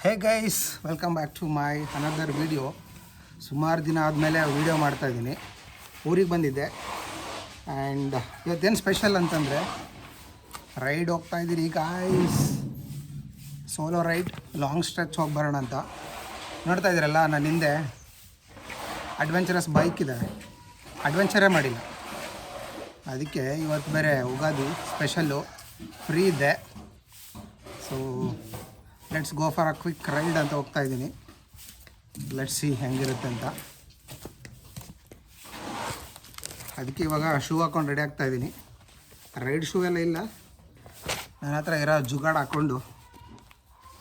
Hey guys, welcome back to my another video. ಸುಮಾರು ದಿನ ಆದಮೇಲೆ ವಿಡಿಯೋ ಮಾಡ್ತಾಯಿದ್ದೀನಿ. ಊರಿಗೆ ಬಂದಿದ್ದೆ ಆ್ಯಂಡ್ ಇವತ್ತೇನು ಸ್ಪೆಷಲ್ ಅಂತಂದರೆ ರೈಡ್ ಹೋಗ್ತಾಯಿದ್ದೀನಿ guys. Solo ride, long stretch ಹೋಗಿ ಬರೋಣ ಅಂತ. ನೋಡ್ತಾ ಇದ್ದೀರಲ್ಲ, ನನ್ನ ಹಿಂದೆ ಅಡ್ವೆಂಚರಸ್ ಬೈಕ್ ಇದೆ. ಅಡ್ವೆಂಚರೇ ಮಾಡಿಲ್ಲ, ಅದಕ್ಕೆ ಇವತ್ತು ಬೇರೆ ಉಗಾದಿ ಸ್ಪೆಷಲ್ಲು, ಫ್ರೀ ಇದೆ. So let's go for a quick ride ಅಂತ ಹೋಗ್ತಾ ಇದ್ದೀನಿ. ಲೆಟ್ಸ್ ಸಿ ಹೆಂಗಿರುತ್ತೆ ಅಂತ. ಅದಕ್ಕೆ ಇವಾಗ ಶೂ ಹಾಕ್ಕೊಂಡು ರೆಡಿ ಆಗ್ತಾ ಇದ್ದೀನಿ. ರೈಡ್ ಶೂ ಎಲ್ಲ ಇಲ್ಲ, ನನ್ನ ಹತ್ರ ಇರೋ ಜುಗಾಡ್ ಹಾಕ್ಕೊಂಡು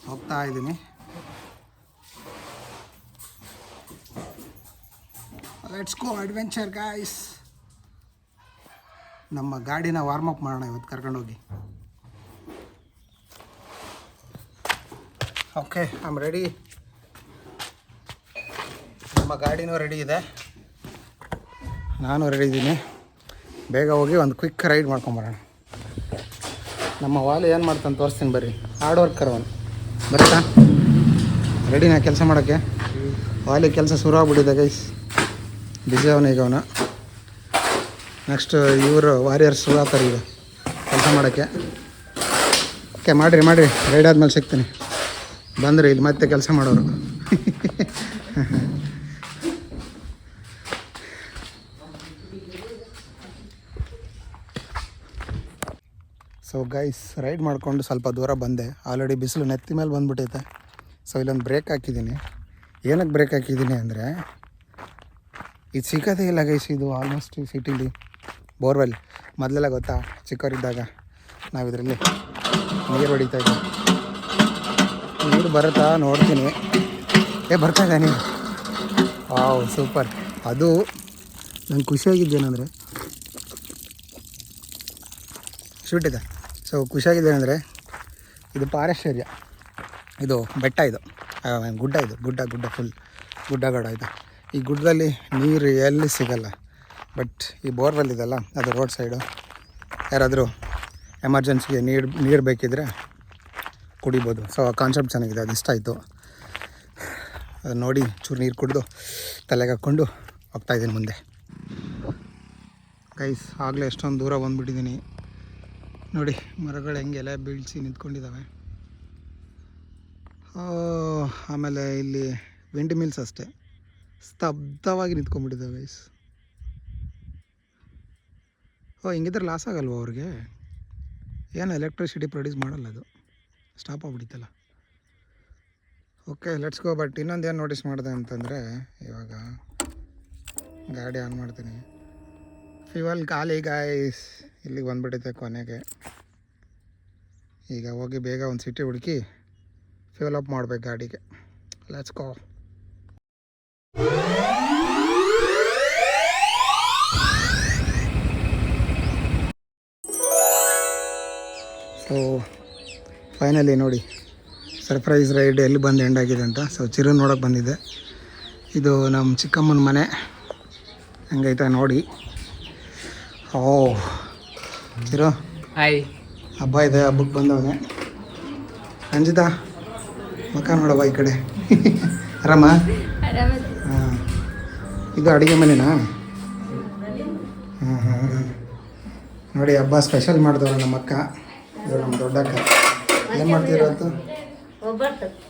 ಹೋಗ್ತಾ ಇದ್ದೀನಿ. Let's go adventure guys. ನಮ್ಮ ಗಾಡಿನ ವಾರ್ಮಪ್ ಮಾಡೋಣ ಇವತ್ತು ಕರ್ಕೊಂಡೋಗಿ. Okay, I am ready. ನಮ್ಮ ಗಾಡಿನೂ ರೆಡಿ ಇದೆ, ನಾನು ರೆಡಿ ಇದ್ದೀನಿ. ಬೇಗ ಹೋಗಿ ಒಂದು ಕ್ವಿಕ್ ರೈಡ್ ಮಾಡ್ಕೊಂಬರೋಣ. ನಮ್ಮ ವಾಲಿ ಏನು ಮಾಡ್ತಾನೆ ತೋರಿಸ್ತೀನಿ ಬರ್ರಿ. ಹಾರ್ಡ್ ವರ್ಕರ್ ಅವನು, ಬರುತ್ತಾ? ರೆಡಿನಾ ಕೆಲಸ ಮಾಡೋಕ್ಕೆ? ವಾಲಿ ಕೆಲಸ ಶುರು ಆಗ್ಬಿಟ್ಟಿದೆ ಗೈಸ್, ಬಿಸಿ ಅವನು ಈಗ. ಅವನು ನೆಕ್ಸ್ಟ್ ಇವರು ವಾರಿಯರ್ಸ್ ಶುರು ಆಗ್ತಾರೆ ಈಗ ಕೆಲಸ ಮಾಡೋಕ್ಕೆ. ಓಕೆ, ಮಾಡಿರಿ ರೈಡ್ ಆದ್ಮೇಲೆ ಸಿಗ್ತೀನಿ. ಬಂದರೆ ಇಲ್ಲಿ ಮತ್ತೆ ಕೆಲಸ ಮಾಡೋರು. ಸೊ ಗೈಸ್, ರೈಡ್ ಮಾಡಿಕೊಂಡು ಸ್ವಲ್ಪ ದೂರ ಬಂದೆ. ಆಲ್ರೆಡಿ ಬಿಸಿಲು ನೆತ್ತಿ ಮೇಲೆ ಬಂದುಬಿಟ್ಟೈತೆ. ಸೊ ಇಲ್ಲೊಂದು ಬ್ರೇಕ್ ಹಾಕಿದ್ದೀನಿ. ಏನಕ್ಕೆ ಬ್ರೇಕ್ ಹಾಕಿದ್ದೀನಿ ಅಂದರೆ, ಇದು ಸಿಗೋದೇ ಇಲ್ಲ ಗೈಸ್. ಇದು ಆಲ್ಮೋಸ್ಟ್ ಈ ಸಿಟಿಲಿ ಬೋರ್ವೆಲ್. ಮೊದಲೆಲ್ಲ ಗೊತ್ತಾ, ಚಿಕ್ಕವರಿದ್ದಾಗ ನಾವು ಇದರಲ್ಲಿ ನೀರು ಹೊಡಿತಾಯಿದ್ವಿ. ನೀರು ಬರುತ್ತಾ ನೋಡ್ತೀನಿ. ಬರ್ತಾ ಇದೆ ನೀರು. Wow, super. ಅದು ನಂಗೆ ಖುಷಿಯಾಗಿದ್ದೇನೆಂದರೆ, ಶೂಟಿದೆ. ಸೊ ಖುಷಿಯಾಗಿದ್ದೇನೆಂದರೆ, ಇದು ಫಾರೆಸ್ಟ್ ಏರಿಯಾ, ಇದು ಬೆಟ್ಟ, ಇದು ಗುಡ್ಡ, ಇದು ಗುಡ್ಡ ಫುಲ್ ಗುಡ್ಡಗಾಡ ಇದು. ಈ ಗುಡ್ಡದಲ್ಲಿ ನೀರು ಎಲ್ಲಿ ಸಿಗಲ್ಲ. ಬಟ್ ಈ ಬೋರ್ವೆಲ್ ಇದೆಲ್ಲ, ಅದು ರೋಡ್ ಸೈಡು. ಯಾರಾದರೂ ಎಮರ್ಜೆನ್ಸಿಗೆ ನೀರು ಬೇಕಿದ್ರೆ ಕುಡಿಬೋದು. ಸೊ ಆ ಕಾನ್ಸೆಪ್ಟ್ ಚೆನ್ನಾಗಿದೆ, ಅದು ಇಷ್ಟ ಆಯಿತು. ಅದು ನೋಡಿ ಚೂರು ನೀರು ಕುಡಿದು ತಲೆಗೆ ಹಾಕ್ಕೊಂಡು ಹೋಗ್ತಾಯಿದ್ದೀನಿ ಮುಂದೆ. ಗೈಸ್, ಆಗಲೇ ಎಷ್ಟೊಂದು ದೂರ ಬಂದುಬಿಟ್ಟಿದ್ದೀನಿ ನೋಡಿ. ಮರಗಳು ಹೆಂಗೆಲ್ಲ ಬೀಳ್ಸಿ ನಿಂತ್ಕೊಂಡಿದ್ದಾವೆ. ಆಮೇಲೆ ಇಲ್ಲಿ ವಿಂಡ್ ಮಿಲ್ಸ್ ಅಷ್ಟೇ ಸ್ತಬ್ಧವಾಗಿ ನಿಂತ್ಕೊಂಡ್ಬಿಟ್ಟಿದ್ದಾವೆ ಗೈಸ್. ಹಿಂಗಿದ್ರೆ ಲಾಸ್ ಆಗಲ್ವ ಅವ್ರಿಗೆ? ಏನು ಎಲೆಕ್ಟ್ರಿಸಿಟಿ ಪ್ರೊಡ್ಯೂಸ್ ಮಾಡಲ್ಲ, ಅದು ಸ್ಟಾಪ್ ಆಗ್ಬಿಟ್ಟಿತ್ತಲ್ಲ. Okay, let's go. ಬಟ್ ಇನ್ನೊಂದು ಏನು ನೋಟಿಸ್ ಮಾಡಿದೆ ಅಂತಂದರೆ, ಇವಾಗ ಗಾಡಿ ಆನ್ ಮಾಡ್ತೀನಿ. ಫ್ಯೂಯಲ್ ಖಾಲಿ ಗಾಯ್ಸ್. ಇಲ್ಲಿಗೆ ಬಂದುಬಿಟ್ಟೈತೆ ಕೊನೆಗೆ. ಈಗ ಹೋಗಿ ಬೇಗ ಒಂದು ಸಿಟಿ ಹುಡುಕಿ ಫ್ಯೂಲ್ ಅಪ್ ಮಾಡಬೇಕು ಗಾಡಿಗೆ. Let's go. ಸೊ ಫೈನಲಿ ನೋಡಿ, ಸರ್ಪ್ರೈಸ್ ರೈಡ್ ಎಲ್ಲಿ ಬಂದು ಎಂಡ್ ಆಗಿದೆ ಅಂತ. ಸೊ ಚಿರು ನೋಡೋಕೆ ಬಂದಿದ್ದೆ. ಇದು ನಮ್ಮ ಚಿಕ್ಕಮ್ಮನ ಮನೆ, ಹಂಗೈತೆ ನೋಡಿ. ಚಿರು ಹಾಯ್. ಹಬ್ಬ ಇದೆ, ಹಬ್ಬಕ್ಕೆ ಬಂದವನೆ. ಅಂಜಿತಾ ಮಕ್ಕ ನೋಡವ ಈ ಕಡೆ. ಆರಾಮ? ಹಾಂ, ಇದು ಅಡುಗೆ ಮನೆನಾ? ಹಾಂ. ನೋಡಿ, ಹಬ್ಬ ಸ್ಪೆಷಲ್ ಮಾಡಿದವರು ನಮ್ಮ ಅಕ್ಕ, ಇದು ನಮ್ಮ ದೊಡ್ಡಕ್ಕ. ಏನು ಮಾಡ್ತಿರೋದು?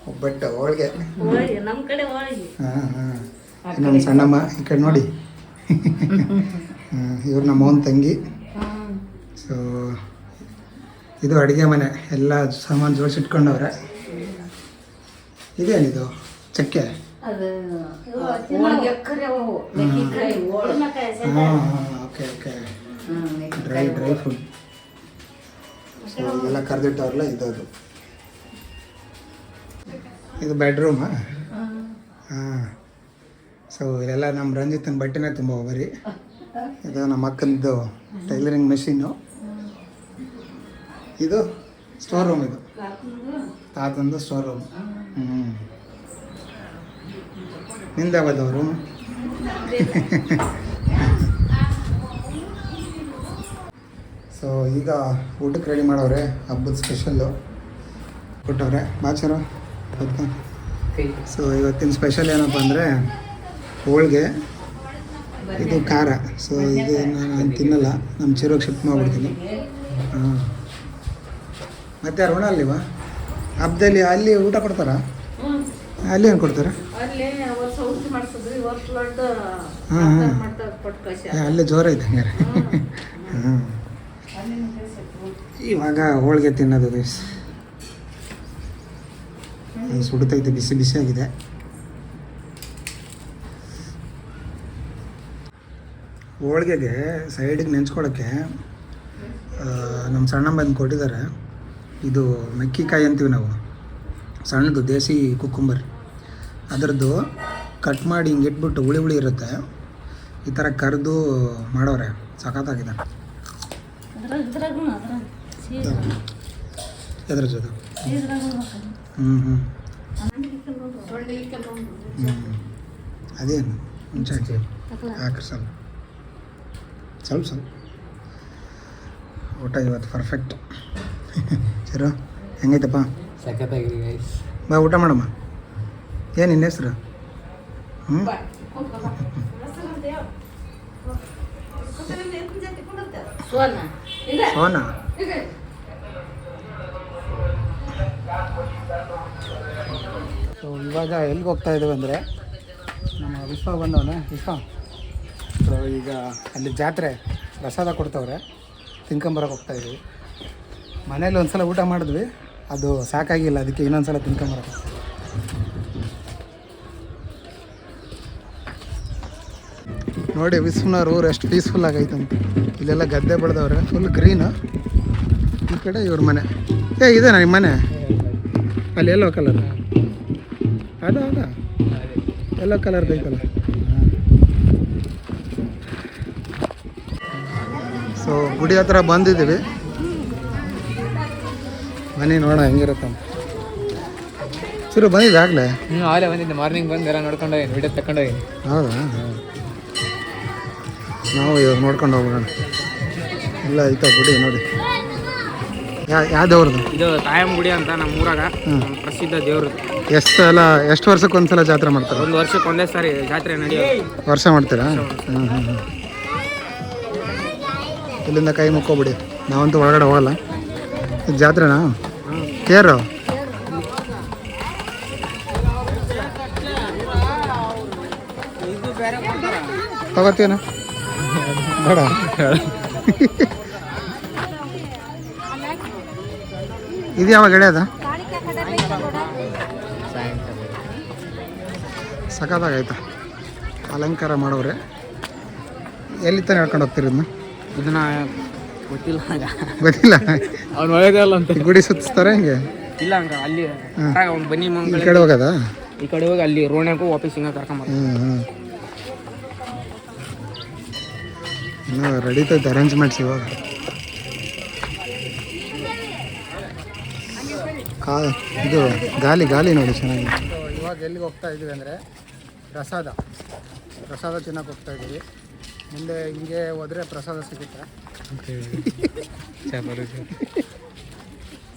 ಒಬ್ಬಟ್ಟು, ಹೋಳಿಗೆ. ಹಾಂ. ನಮ್ಮ ಸಣ್ಣಮ್ಮ ಈ ಕಡೆ ನೋಡಿ. ಇವ್ರು ನಮ್ಮ ಅವನ ತಂಗಿ. ಸೊ ಇದು ಅಡುಗೆ ಮನೆ, ಎಲ್ಲ ಸಾಮಾನು ಜೋಡಿಸಿಟ್ಕೊಂಡವ್ರೆ. ಇದೇನಿದು? ಚಕ್ಕೆ? ಓಕೆ. Dry food. ಸೊ ಇದೆಲ್ಲ ಕರೆದಿಟ್ಟವ್ರಲ್ಲ, ಇದು ಬೆಡ್ರೂಮಾ? ಹಾಂ. ಸೊ ಇಲ್ಲೆಲ್ಲ ನಮ್ಮ ರಂಜಿತನ ಬಟ್ಟೆನೇ ತುಂಬ ಬರೀ. ಇದು ನಮ್ಮ ಅಕ್ಕಂದು ಟೈಲರಿಂಗ್ ಮೆಷಿನ್ನು. ಇದು ಸ್ಟೋರ್ ರೂಮ್, ಇದು ತಾತಂದು ಸ್ಟೋರ್ ರೂಮ್. ನಿಂದಾವದು ರೂಮ್. ಸೊ ಈಗ ಊಟಕ್ಕೆ ರೆಡಿ ಮಾಡವ್ರೆ, ಹಬ್ಬದ ಸ್ಪೆಷಲ್ಲು ಕೊಟ್ಟವ್ರೆ. ಬಾಚರು ಗೊತ್ತಾ? ಸೊ ಇವತ್ತಿನ ಸ್ಪೆಷಲ್ ಏನಪ್ಪ ಅಂದರೆ ಹೋಳಿಗೆ, ಇದು ಖಾರ. ಸೊ ಇದು ನಾನು ತಿನ್ನಲ್ಲ, ನಮ್ಮ ಚಿರೋಗೆ ಶಿಫ್ಟ್ ಮಾಡಿಬಿಡ್ತೀನಿ. ಹಾಂ, ಮತ್ತೆ ಋಣ ಅಲ್ಲಿವಾ ಹಬ್ಬದಲ್ಲಿ ಅಲ್ಲಿ ಊಟ ಕೊಡ್ತಾರಾ? ಅಲ್ಲಿ ಏನು ಕೊಡ್ತಾರೆ? ಹಾಂ ಹಾಂ, ಅಲ್ಲೇ ಜೋರ ಇದೆ ಹಂಗಾರೆ. ಹಾಂ, ಇವಾಗ ಹೋಳಿಗೆ ತಿನ್ನೋದು ಗೈಸ್. ಸುಡುತ್ತೈತೆ, ಬಿಸಿ ಬಿಸಿಯಾಗಿದೆ. ಹೋಳಿಗೆಗೆ ಸೈಡಿಗೆ ನೆಂಚ್ಕೊಳ್ಳೋಕ್ಕೆ ನಮ್ಮ ಸಣ್ಣ ಬಂದು ಕೊಟ್ಟಿದ್ದಾರೆ. ಇದು ಮೆಕ್ಕಿಕಾಯಿ ಅಂತೀವಿ ನಾವು, ಸಣ್ಣದು ದೇಸಿ ಕುಕ್ಕುಂಬರ್. ಅದರದ್ದು ಕಟ್ ಮಾಡಿ ಹಿಂಗೆ ಇಟ್ಬಿಟ್ಟು ಹುಳಿ ಹುಳಿ ಇರುತ್ತೆ, ಈ ಥರ ಕರೆದು ಮಾಡೋರೆ. ಸಖತ್ತಾಗಿದೆ. ಎದ್ರ ಜೊತೆ ಅದೇನು ಮುಂಚೆ ಹಾಕ್ರಿ ಸ್ವಲ್ಪ ಊಟ ಇವತ್ತು ಪರ್ಫೆಕ್ಟ್. ಸರಿ, ಹೆಂಗೈತಪ್ಪ? ಸಖತ್ತಾಗಿದೆ. ಬಾ ಊಟ ಮಾಡಮ್ಮ. ಏನು ನಿನ್ನ ಹೆಸ್ರು? ಸೋನಾ. ಸೊ ಇವಾಗ ಎಲ್ಲಿಗೆ ಹೋಗ್ತಾ ಇದ್ದೀವಿ ಅಂದರೆ, ನಮ್ಮ ವಿಶ್ವ ಬಂದವನೇ. ವಿಶ್ವ, ಸೊ ಈಗ ಅಲ್ಲಿ ಜಾತ್ರೆ ಪ್ರಸಾದ ಕೊಡ್ತವ್ರೆ, ತಿನ್ಕೊಂಬರಕ್ಕೆ ಹೋಗ್ತಾಯಿದ್ವಿ. ಮನೇಲಿ ಒಂದು ಸಲ ಊಟ ಮಾಡಿದ್ವಿ, ಅದು ಸಾಕಾಗಿಲ್ಲ, ಅದಕ್ಕೆ ಇನ್ನೊಂದು ಸಲ ತಿನ್ಕೊಂಬರಕ್ಕೆ. ನೋಡಿ ವಿಶ್ವನವ್ರ ಊರು ಎಷ್ಟು ಪೀಸ್ಫುಲ್ ಆಗೈತಂತ. ಇಲ್ಲೆಲ್ಲ ಗದ್ದೆ ಬೆಳೆದವ್ರೆ, ಫುಲ್ ಗ್ರೀನು. ಈ ಕಡೆ ಇವ್ರ ಮನೆ. ಇದೇನಾ ನಿಮ್ಮ ಮನೆ? ಅಲ್ಲಿ ಎಲ್ಲೋ ಕಲರ್ ಅದ ಎಲ್ಲೋ ಕಲರ್ ಬೇಕಲ್ಲ. ಸೊ ಗುಡಿ ಹತ್ರ ಬಂದಿದ್ದೀವಿ, ಮನೆ ನೋಡೋಣ ಹೆಂಗಿರುತ್ತಂತ. ಸರಿ, ಬಂದಿದ್ದೆ ಆಗಲೇ? ಆಗಲೇ ಬಂದಿದ್ದೆ, ಮಾರ್ನಿಂಗ್ ಬಂದು ಎಲ್ಲ ನೋಡ್ಕೊಂಡು ಹೋಗಿ ವಿಡಿಯೋ ತಗೊಂಡೋಗಿ. ಹೌದಾ? ನಾವು ಇವಾಗ ನೋಡ್ಕೊಂಡು ಹೋಗೋಣ. ಎಲ್ಲ ಐತ ಗುಡಿ ನೋಡಿ. ಯಾವ ದೇವ್ರದ್ದು? ಇದು ತಾಯಮ್ಮ ಗುಡಿ ಅಂತ ನಮ್ಮ ಊರಾಗ ಪ್ರಸಿದ್ಧ ದೇವ್ರದ್ದು. ಎಷ್ಟು ವರ್ಷಕ್ಕೆ ಒಂದ್ಸಲ ಜಾತ್ರೆ ಮಾಡ್ತಾರೆ? ಒಂದು ವರ್ಷಕ್ಕೆ ಒಂದೇ ಸಾರಿ ಜಾತ್ರೆ ನಡೆಯೋದು. ವರ್ಷ ಮಾಡ್ತೀರಾ? ಇಲ್ಲಿಂದ ಕೈ ಮುಕ್ಕೋಬಿಡಿ, ನಾವಂತೂ ಒಳಗಡೆ ಹೋಗಲ್ಲ. ಇದು ಜಾತ್ರೆನಾ? ಕೇರು ತಗೋತೀನ ಬೇಡ. ಇದು ಯಾವಾಗ ಗೆಳೆಯದ? ಸಖತ್ತಾಗೈತ, ಅಲಂಕಾರ ಮಾಡೋರೆ. ಎಲ್ಲಿ ತಾನೆ ಹೇಳ್ಕೊಂಡು ಹೋಗ್ತೀರಿ ಇದನ್ನ? ಇದನ್ನ ಗೊತ್ತಿಲ್ಲ ಅವ್ನು ಒಳಗಲ್ಲ ಅಂತ. ಗುಡಿ ಸುತ್ತಿಸ್ತಾರೆ ಹಿಂಗೆ? ಇಲ್ಲ ಹಂಗ ಅಲ್ಲಿ ಬನ್ನಿ ಈ ಕಡೆ ಹೋಗದ? ಈ ಕಡೆ ಹೋಗಿ ಅಲ್ಲಿ ರೋಣಕ್ಕೂ ವಾಪಸ್ ಹಿಂಗೆ ಕರ್ಕೊಂಬರ್ತಾರೆ. ಇನ್ನೂ ರೆಡಿತೈತೆ ಅರೇಂಜ್ಮೆಂಟ್ಸ್. ಇವಾಗ ಇದು ಗಾಲಿ ನೋಡಿ ಚೆನ್ನಾಗಿ. ಇವಾಗ ಎಲ್ಲಿಗೆ ಹೋಗ್ತಾ ಇದ್ದೀವಿ ಅಂದರೆ ಪ್ರಸಾದ ತಿನ್ನೋಕೆ ಹೋಗ್ತಾ ಇದ್ದೀವಿ. ಮುಂದೆ ಹಿಂಗೆ ಹೋದರೆ ಪ್ರಸಾದ ಸಿಗುತ್ತೆ.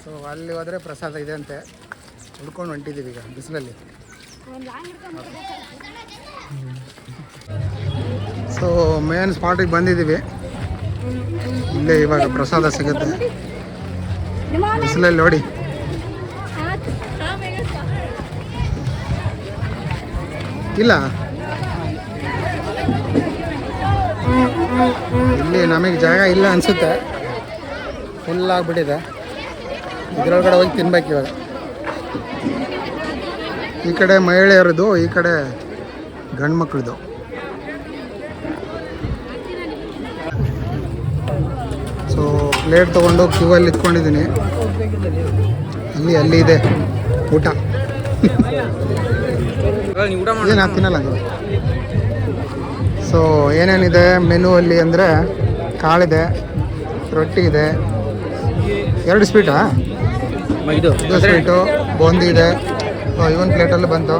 ಸೊ ಅಲ್ಲಿ ಹೋದರೆ ಪ್ರಸಾದ ಇದೆ ಅಂತೆ, ಹುಡ್ಕೊಂಡು ಹೊಂಟಿದ್ದೀವಿ ಈಗ ಬಿಸಿಲಲ್ಲಿ. ಸೊ ಮೇನ್ ಸ್ಪಾಟಿಗೆ ಬಂದಿದ್ದೀವಿ. ಇಲ್ಲೇ ಇವಾಗ ಪ್ರಸಾದ ಸಿಗುತ್ತೆ ಬಿಸಿಲಲ್ಲಿ ನೋಡಿ. ಇಲ್ಲ ಇಲ್ಲಿ ನಮಗೆ ಜಾಗ ಇಲ್ಲ ಅನಿಸುತ್ತೆ, ಫುಲ್ ಆಗಿಬಿಟ್ಟಿದೆ. ಇದರೊಳಗಡೆ ಹೋಗಿ ತಿನ್ಬೇಕು ಇವಾಗ. ಈ ಕಡೆ ಮಹಿಳೆಯರದು, ಈ ಕಡೆ ಗಂಡು ಮಕ್ಕಳದು. ಸೊ ಪ್ಲೇಟ್ ತೊಗೊಂಡು ಕ್ಯೂವಲ್ಲಿ ಇಟ್ಕೊಂಡಿದ್ದೀನಿ. ಅಲ್ಲಿ ಇದೆ ಊಟ. ಏನು ತಿನ್ನಲ್ಲ ಅದು. ಸೊ ಏನೇನಿದೆ ಮೆನು ಅಲ್ಲಿ ಅಂದರೆ, ಕಾಳಿದೆ, ರೊಟ್ಟಿ ಇದೆ, 2 ಸ್ವೀಟಾ? ಇದು ಸ್ವೀಟು, ಬೂಂದಿ ಇದೆ. ಇವನ್ ಪ್ಲೇಟಲ್ಲಿ ಬಂತು,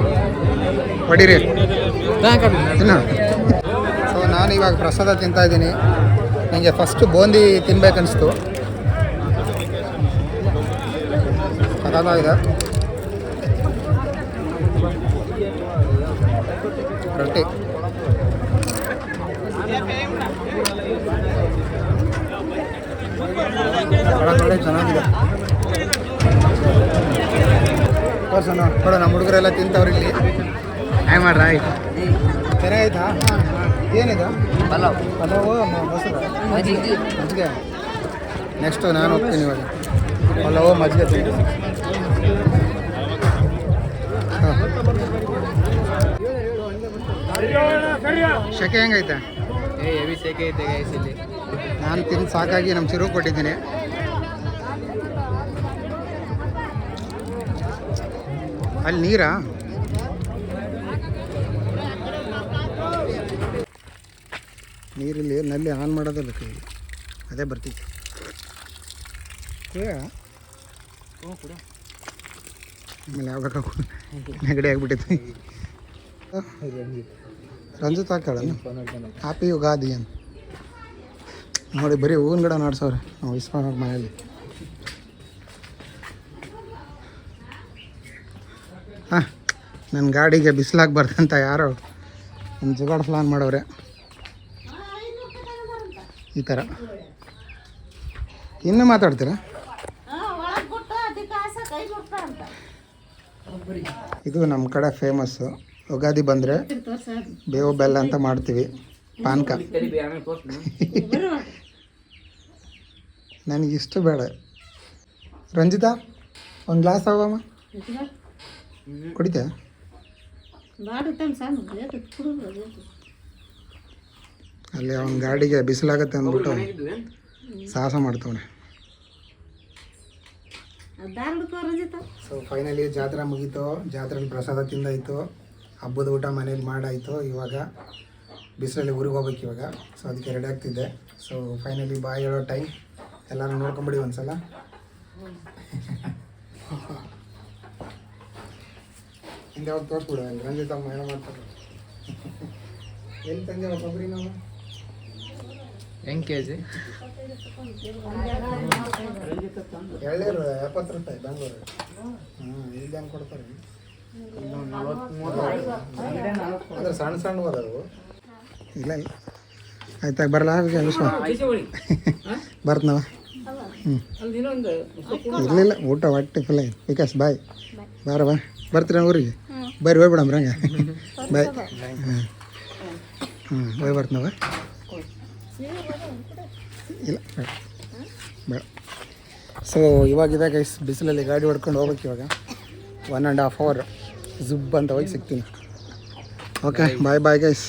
ಹೊಡೀರಿ ತಿನ್ನ. ಸೊ ನಾನು ಇವಾಗ ಪ್ರಸಾದ ತಿಂತಾಯಿದ್ದೀನಿ. ನನಗೆ ಫಸ್ಟು ಬೂಂದಿ ತಿನ್ಬೇಕನ್ನಿಸ್ತು. ಅದಾಗಿದೆ ರೊಟ್ಟಿ ಒಳಗಡೆ ಚೆನ್ನಾಗಿದೆ. ತೋರ್ಸೋಣ ಕೊಡ, ನಮ್ಮ ಹುಡುಗರೆಲ್ಲ ತಿಂತವ್ರು ಇಲ್ಲಿ. ಹಾಯ್ ಮಾಡ್ರ ಆಯ್ತು. ಚೆನ್ನಾಯ್ತಾ? ಏನಿದು? ಪಲಾವು ಮೊಸರು ಮಜ್ಜಿಗೆ. ನೆಕ್ಸ್ಟು ನಾನು ಹೋಗ್ತೀನಿ ಇವಾಗ. ಪಲಾವು ಮಜ್ಜಿಗೆ ತಿಂತೀನಿ. ಶೆಕೆ ಹೆಂಗೈತೆ? ಹೆವಿ ಸೆಕೆ ಐತೆ ಗೈಸ್ ಇಲ್ಲಿ. ನಾನು ತಿಂದು ಸಾಕಾಗಿ ನಮ್ಮ ಚಿರು ಕೊಟ್ಟಿದ್ದೀನಿ. ಅಲ್ಲಿ ನೀರಾ? ನೀರಲ್ಲಿ ನಲ್ಲಿ ಆನ್ ಮಾಡೋದೇ ಬೇಕು ಇಲ್ಲಿ, ಅದೇ ಬರ್ತೈತಿ. ಆಮೇಲೆ ಯಾವಾಗ ನೆಗಡಿ ಆಗ್ಬಿಟ್ಟೈತಿ. ರಂಜಿತ್ ಹಾಕ್ತಾಳ ಹ್ಯಾಪಿ ಯುಗಾದಿ ಅಂತ ನೋಡಿ. ಬರೀ ಹೂವಿನ ಗಿಡ ನಾಡ್ಸವ್ರೆ ನಾವು ಇಸ್ಕೊಂಡು ಮನೆಯಲ್ಲಿ. ಹಾಂ, ನನ್ನ ಗಾಡಿಗೆ ಬಿಸಿಲಾಗಬಾರ್ದಂತ ಯಾರೋ ಒಂದು ಜುಗಾಡ್ ಪ್ಲಾನ್ ಮಾಡವ್ರೆ ಈ ಥರ. ಇನ್ನೂ ಮಾತಾಡ್ತೀರಾ? ಇದು ನಮ್ಮ ಕಡೆ ಫೇಮಸ್ಸು. ಯುಗಾದಿ ಬಂದರೆ ಬೇವು ಬೆಲ್ಲ ಅಂತ ಮಾಡ್ತೀವಿ, ಪಾನಕ. ನನಗಿಷ್ಟು ಬೇಡ. ರಂಜಿತಾ ಒಂದು ಗ್ಲಾಸ್ ಅವಮ್ಮ ಕುಡಿತಾ? ಅಲ್ಲಿ ಅವನ ಗಾಡಿಗೆ ಬಿಸಿಲಾಗತ್ತೆ ಅಂದ್ಬಿಟ್ಟು ಸಾಹಸ ಮಾಡ್ತವನೆ. ಸೊ ಫೈನಲಿ ಜಾತ್ರೆ ಮುಗೀತು. ಜಾತ್ರೆಯಲ್ಲಿ ಪ್ರಸಾದ ತಿಂದಾಯಿತು, ಹಬ್ಬದ ಊಟ ಮನೇಲಿ ಮಾಡಾಯಿತು. ಇವಾಗ ಬಿಸಿಲಲ್ಲಿ ಊರಿಗೆ ಹೋಗ್ಬೇಕು ಇವಾಗ. ಸೊ ಅದಕ್ಕೆ ರೆಡಿ ಆಗ್ತಿದ್ದೆ. ಸೊ ಫೈನಲಿ ಬಾಯ್ ಹೇಳೋ ಟೈಮ್. ಎಲ್ಲರೂ ನೋಡ್ಕೊಂಬಿಡಿ ಒಂದ್ಸಲ. ಹಿಂದೆ ಹೋಗಿ ತೋರಿಸ್ಬಿಡು. ರಂಜಿತ್ ಅಮ್ಮ ಏನೋ ಮಾಡ್ತಾರೆ. ಎಲ್ಲಿ ತಂದೆ ಒಬ್ಬೊಬ್ಬರಿ ನಾವು ಹೆಂಗೆ ಕೆ ಜಿ? ಎಳ್ನೀರು 70 ರೂಪಾಯಿ ಬೆಂಗಳೂರು. ಇಲ್ಲಿ ಹೆಂಗೆ ಕೊಡ್ತಾರೆ? ಅಂದ್ರೆ ಸಣ್ಣ ಸಣ್ಣ ಅದಾವು. ಇಲ್ಲ ಇಲ್ಲ ಆಯ್ತಾ, ಬರಲ್ಲ ವಿಶ್ವ ಬರ್ತನವ. ಇರಲಿಲ್ಲ ಊಟ ಹೊಟ್ಟೆ ಫುಲ್ ವಿಕಾಸ್ ಬಾಯ್ ಬಾರ ಬಾ. ಬರ್ತೀರ ಊರಿಗೆ? ಬರ್ರಿ ಹೋಗ್ಬಿಡಮ್ರಿ ಹಂಗೆ. ಬಾಯ್. ಹೋಗಿ ಬರ್ತನವ. ಇಲ್ಲ ಬೇಡ ಬೇಡ. ಸೊ ಇವಾಗಿದೆ ಗೈಸ್, ಬಿಸಿಲಲ್ಲಿ ಗಾಡಿ ಹೊಡ್ಕೊಂಡು ಹೋಗ್ಬೇಕು ಇವಾಗ. 1.5 hour ಜುಬ್ ಅಂತ ಹೋಗಿ ಸಿಗ್ತೀನಿ. Okay bye bye guys.